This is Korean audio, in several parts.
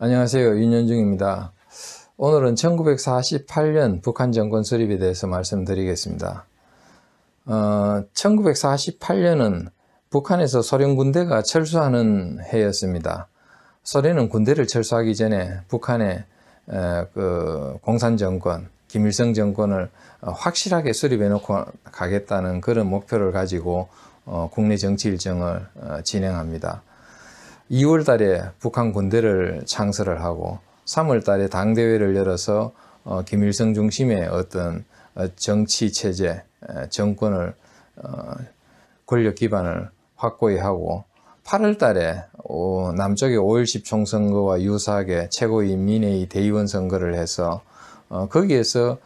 안녕하세요. 윤현중입니다. 오늘은 1948년 북한 정권 수립에 대해서 말씀드리겠습니다. 1948년은 북한에서 소련 군대가 철수하는 해였습니다. 소련은 군대를 철수하기 전에 북한의 그 공산정권, 김일성 정권을 확실하게 수립해 놓고 가겠다는 그런 목표를 가지고 국내 정치 일정을 진행합니다. 2월 달에 북한 군대를 창설을 하고 3월 달에 당대회를 열어서 김일성 중심의 어떤 정치 체제, 정권을 권력 기반을 확고히 하고 8월 달에 남쪽의 5.10 총선거와 유사하게 최고인민회의 대의원 선거를 해서 거기에서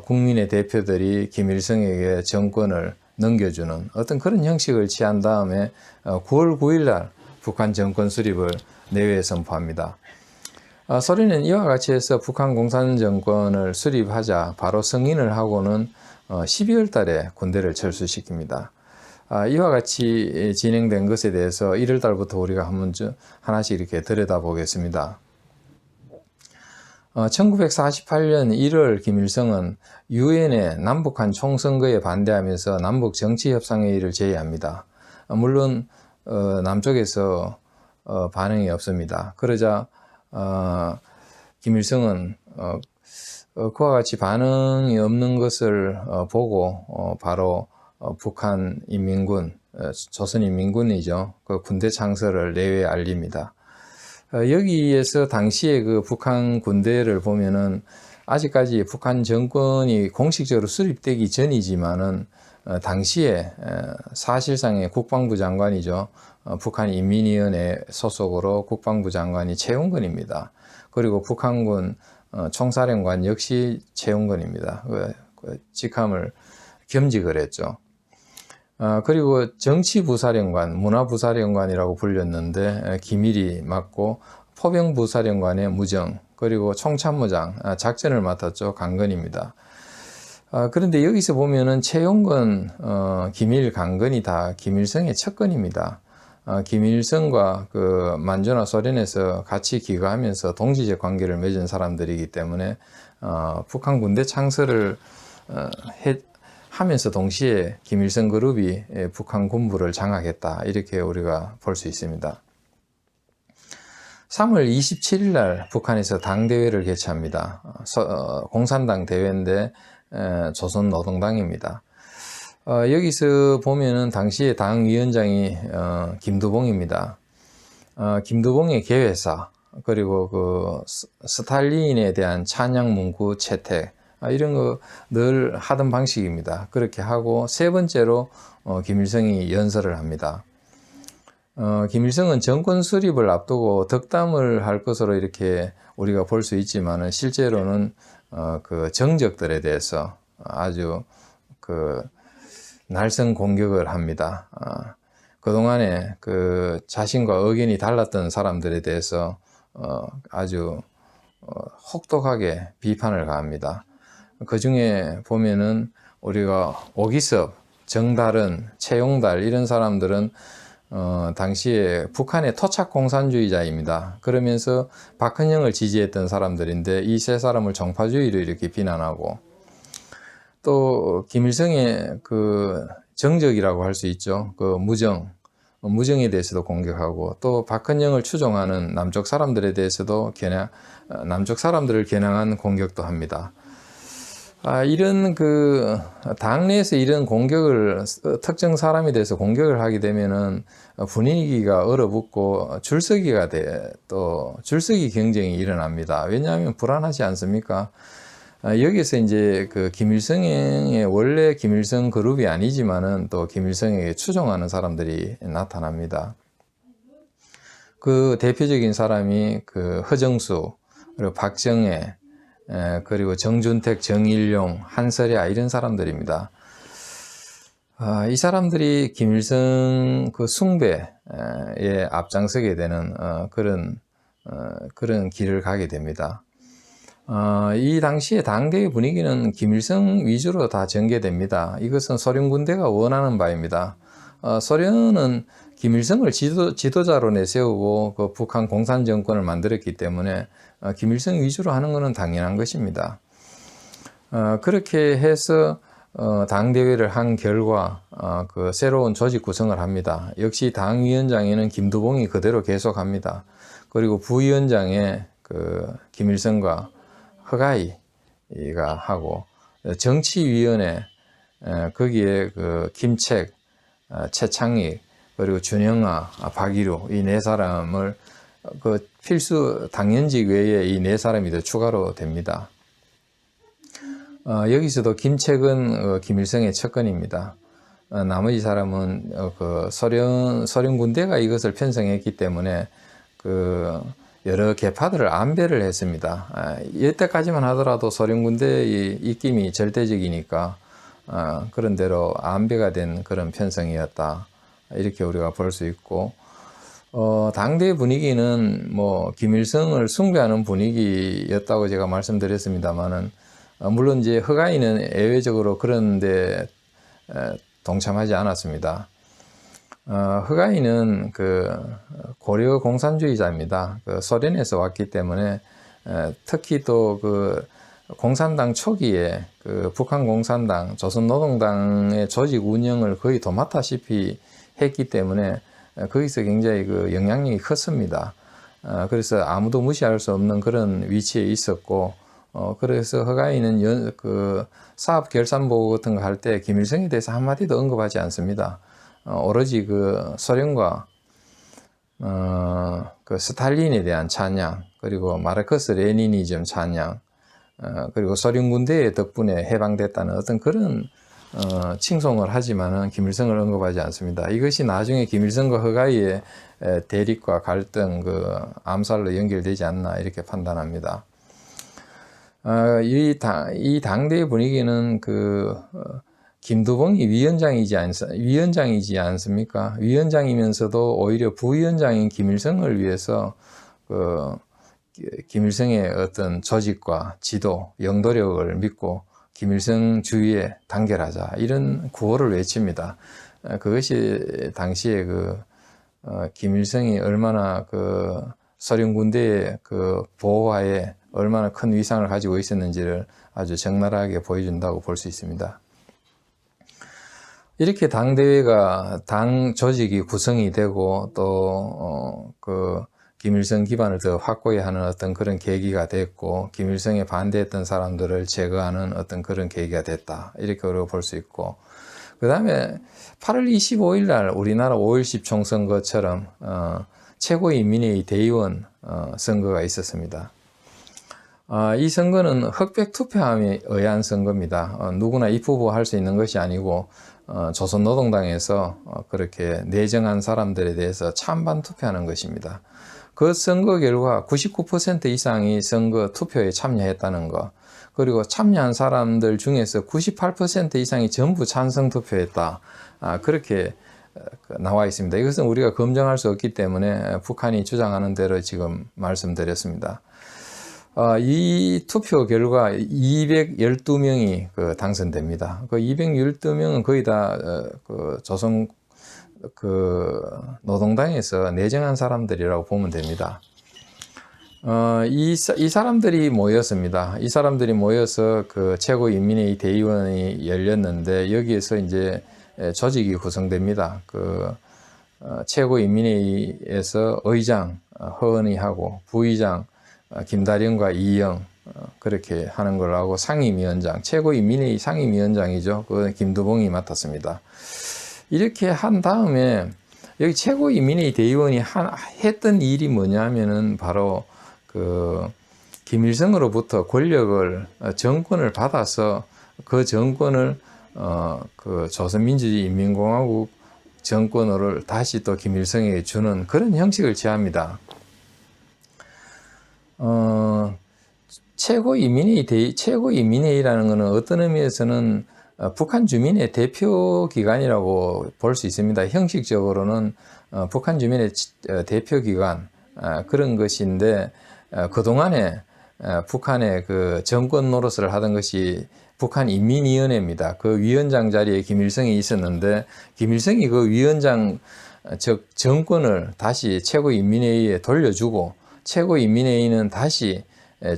국민의 대표들이 김일성에게 정권을 넘겨주는 어떤 그런 형식을 취한 다음에 9월 9일 날 북한 정권 수립을 내외에 선포합니다. 소련은 이와 같이 해서 북한 공산정권을 수립하자 바로 승인을 하고는 12월 달에 군대를 철수시킵니다. 이와 같이 진행된 것에 대해서 1월 달부터 우리가 하나씩 이렇게 들여다보겠습니다. 1948년 1월 김일성은 유엔의 남북한 총선거에 반대하면서 남북 정치협상회의를 제의합니다. 물론 남쪽에서 반응이 없습니다. 그러자 김일성은 그와 같이 반응이 없는 것을 보고 바로 북한 인민군, 조선인민군이죠. 그 군대 창설을 내외에 알립니다. 여기에서 당시에 그 북한 군대를 보면은 아직까지 북한 정권이 공식적으로 수립되기 전이지만은 당시에 사실상의 국방부 장관이죠. 북한 인민위원회 소속으로 국방부 장관이 최용근입니다. 그리고 북한군 총사령관 역시 최용근입니다. 직함을 겸직을 했죠. 그리고 정치부사령관, 문화부사령관이라고 불렸는데 기밀이 맡고 포병부사령관의 무정, 그리고 총참모장, 작전을 맡았죠. 강건입니다. 그런데 여기서 보면은 최용건, 김일, 강건이 다 김일성의 측근입니다. 김일성과 그 만주나 소련에서 같이 기거하면서 동지적 관계를 맺은 사람들이기 때문에 북한 군대 창설을 하면서 동시에 김일성 그룹이 북한 군부를 장악했다, 이렇게 우리가 볼 수 있습니다. 3월 27일 날 북한에서 당대회를 개최합니다. 공산당 대회인데 조선노동당입니다. 여기서 보면은 당시에 당위원장이 김두봉입니다. 김두봉의 개회사, 그리고 그 스탈린에 대한 찬양 문구 채택, 이런 거 늘 하던 방식입니다. 그렇게 하고 세 번째로 김일성이 연설을 합니다. 김일성은 정권 수립을 앞두고 덕담을 할 것으로 이렇게 우리가 볼 수 있지만은 실제로는 그 정적들에 대해서 아주 그 날선 공격을 합니다. 그동안에 그 자신과 의견이 달랐던 사람들에 대해서 아주 혹독하게 비판을 가합니다. 그 중에 보면은 우리가 오기섭, 정달은, 최용달 이런 사람들은 당시에 북한의 토착 공산주의자입니다. 그러면서 박헌영을 지지했던 사람들인데 이 세 사람을 정파주의로 이렇게 비난하고, 또 김일성의 그 정적이라고 할 수 있죠. 그 무정에 대해서도 공격하고, 또 박헌영을 추종하는 남쪽 사람들에 대해서도 남쪽 사람들을 겨냥한 공격도 합니다. 이런 그 당내에서 이런 공격을, 특정 사람에 대해서 공격을 하게 되면은 분위기가 얼어붙고 또 줄서기 경쟁이 일어납니다. 왜냐하면 불안하지 않습니까? 여기서 이제 그 김일성의 원래 김일성 그룹이 아니지만은 또 김일성에게 추종하는 사람들이 나타납니다. 그 대표적인 사람이 그 허정수, 그리고 박정혜, 그리고 정준택, 정일용, 한설야, 이런 사람들입니다. 이 사람들이 김일성 그 숭배에 앞장서게 되는 그런 길을 가게 됩니다. 이 당시의 당대의 분위기는 김일성 위주로 다 전개됩니다. 이것은 소련 군대가 원하는 바입니다. 소련은 김일성을 지도자로 내세우고 그 북한 공산 정권을 만들었기 때문에 김일성 위주로 하는 것은 당연한 것입니다. 그렇게 해서 당대회를 한 결과 그 새로운 조직 구성을 합니다. 역시 당위원장에는 김두봉이 그대로 계속합니다. 그리고 부위원장에 그 김일성과 허가이가 하고, 정치위원회 거기에 그 김책, 최창익, 그리고 준영아, 박일우 이 네 사람을 그 필수 당연직 외에 이 네 사람이 더 추가로 됩니다. 여기서도 김책은 김일성의 측근입니다. 나머지 사람은 그 소련 군대가 이것을 편성했기 때문에 그 여러 계파들을 안배를 했습니다. 이때까지만 하더라도 소련 군대의 입김이 절대적이니까 그런 대로 안배가 된 그런 편성이었다, 이렇게 우리가 볼 수 있고, 당대 분위기는 뭐 김일성을 숭배하는 분위기였다고 제가 말씀드렸습니다만은, 물론 이제 허가이는 예외적으로 그런데 동참하지 않았습니다. 허가이는 그 고려 공산주의자입니다. 그 소련에서 왔기 때문에 특히 또 그 공산당 초기에 그 북한 공산당, 조선노동당의 조직 운영을 거의 도맡다시피 했기 때문에 거기서 굉장히 그 영향력이 컸습니다. 그래서 아무도 무시할 수 없는 그런 위치에 있었고, 그래서 허가이는 그 사업 결산보고 같은 거 할 때 김일성에 대해서 한마디도 언급하지 않습니다. 오로지 그 소련과 그 스탈린에 대한 찬양, 그리고 마르크스 레니니즘 찬양, 그리고 소련 군대의 덕분에 해방됐다는 어떤 그런 칭송을 하지만은 김일성을 언급하지 않습니다. 이것이 나중에 김일성과 허가이의 대립과 갈등, 그 암살로 연결되지 않나 이렇게 판단합니다. 이 당대의 분위기는 그 김두봉이 위원장이지 않습니까? 위원장이면서도 오히려 부위원장인 김일성을 위해서 그 김일성의 어떤 조직과 지도, 영도력을 믿고 김일성 주위에 단결하자, 이런 구호를 외칩니다. 그것이 당시에 그 김일성이 얼마나 그 소련 군대의 그 보호하에 얼마나 큰 위상을 가지고 있었는지를 아주 적나라하게 보여준다고 볼 수 있습니다. 이렇게 당대회가 당 조직이 구성이 되고 또 그 김일성 기반을 더 확고히 하는 어떤 그런 계기가 됐고, 김일성에 반대했던 사람들을 제거하는 어떤 그런 계기가 됐다, 이렇게 우리가 볼 수 있고, 그 다음에 8월 25일 날 우리나라 5.10 총선거처럼 최고인민회의 대의원 선거가 있었습니다. 이 선거는 흑백 투표함에 의한 선거입니다. 누구나 입후보할 수 있는 것이 아니고 조선노동당에서 그렇게 내정한 사람들에 대해서 찬반 투표하는 것입니다. 그 선거 결과 99% 이상이 선거 투표에 참여했다는 것, 그리고 참여한 사람들 중에서 98% 이상이 전부 찬성 투표했다, 그렇게 나와 있습니다. 이것은 우리가 검증할 수 없기 때문에 북한이 주장하는 대로 지금 말씀드렸습니다. 이 투표 결과 212명이 당선됩니다. 그 212명은 거의 다 조선 노동당에서 내정한 사람들이라고 보면 됩니다. 이 사람들이 모였습니다. 이 사람들이 모여서 그 최고인민회의 대의원이 열렸는데, 여기에서 이제 조직이 구성됩니다. 최고인민회의에서 의장 허은희하고 부의장 김다령과 이영, 그렇게 하는 걸로 하고, 상임위원장, 최고인민회의 상임위원장이죠. 그 김두봉이 맡았습니다. 이렇게 한 다음에 여기 최고인민회의 대의원이 했던 일이 뭐냐면은 바로 그 김일성으로부터 정권을 받아서 그 정권을 그 조선민주주의인민공화국 정권을 다시 또 김일성에게 주는 그런 형식을 취합니다. 최고인민회의라는 것은 어떤 의미에서는 북한 주민의 대표 기관이라고 볼 수 있습니다. 형식적으로는 북한 주민의 대표 기관, 그런 것인데, 그동안에 북한의 그 정권 노릇을 하던 것이 북한인민위원회입니다. 그 위원장 자리에 김일성이 있었는데, 김일성이 그 위원장 즉 정권을 다시 최고인민회의에 돌려주고 최고인민회의는 다시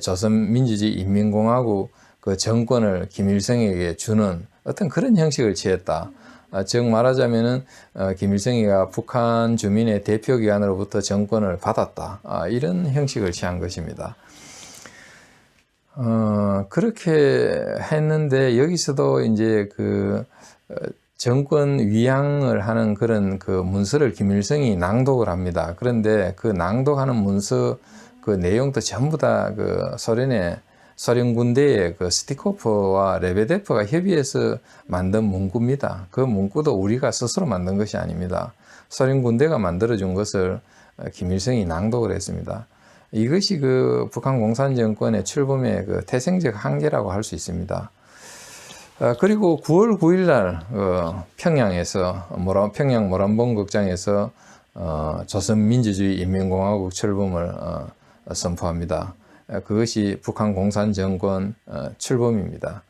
조선민주주의 인민공화국 그 정권을 김일성에게 주는 어떤 그런 형식을 취했다. 즉 말하자면은 김일성이가 북한 주민의 대표기관으로부터 정권을 받았다. 이런 형식을 취한 것입니다. 그렇게 했는데 여기서도 이제 그 정권 위양을 하는 그런 그 문서를 김일성이 낭독을 합니다. 그런데 그 낭독하는 문서 그 내용도 전부 다 그 소련 군대의 그 스티코프와 레베데프가 협의해서 만든 문구입니다. 그 문구도 우리가 스스로 만든 것이 아닙니다. 소련 군대가 만들어준 것을 김일성이 낭독을 했습니다. 이것이 그 북한 공산 정권의 출범의 그 태생적 한계라고 할 수 있습니다. 그리고 9월 9일 날 평양에서 평양 모란봉 극장에서 조선민주주의 인민공화국 출범을 선포합니다. 그것이 북한 공산 정권 출범입니다.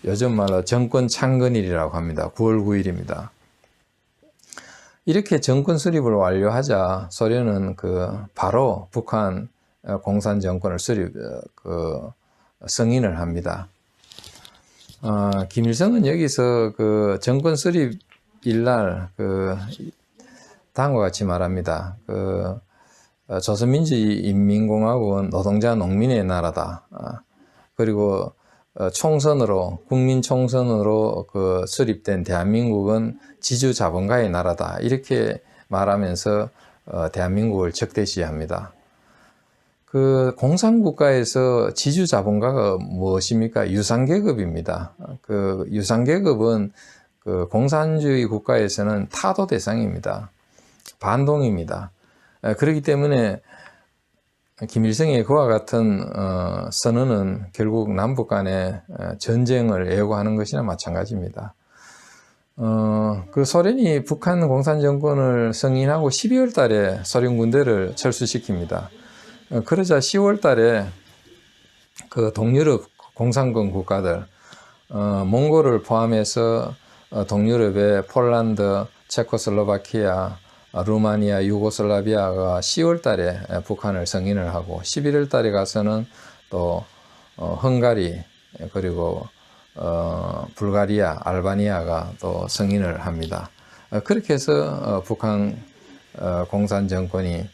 요즘 말로 정권 창건일이라고 합니다. 9월 9일입니다. 이렇게 정권 수립을 완료하자 소련은 바로 북한 공산 정권을 승인을 합니다. 김일성은 여기서 그 정권 수립 일날 다음과 같이 말합니다. 조선민주주의 인민공화국은 노동자 농민의 나라다. 그리고 국민 총선으로 수립된 대한민국은 지주자본가의 나라다. 이렇게 말하면서 대한민국을 적대시합니다. 그 공산국가에서 지주자본가가 무엇입니까? 유상계급입니다. 그 유상계급은 그 공산주의 국가에서는 타도 대상입니다. 반동입니다. 그렇기 때문에 김일성의 그와 같은 선언은 결국 남북 간의 전쟁을 예고하는 것이나 마찬가지입니다. 그 소련이 북한 공산 정권을 승인하고 12월 달에 소련 군대를 철수시킵니다. 그러자 10월 달에 그 동유럽 공산권 국가들, 몽골을 포함해서 동유럽의 폴란드, 체코슬로바키아, 루마니아, 유고슬라비아가 10월 달에 북한을 승인을 하고 11월 달에 가서는 또 헝가리 그리고 불가리아, 알바니아가 또 승인을 합니다. 그렇게 해서 북한 공산 정권이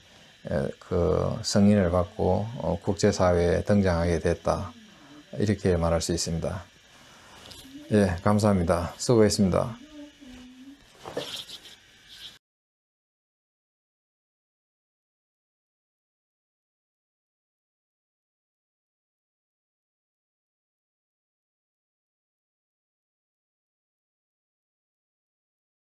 그 승인을 받고 국제사회에 등장하게 됐다. 이렇게 말할 수 있습니다. 예, 감사합니다. 수고했습니다.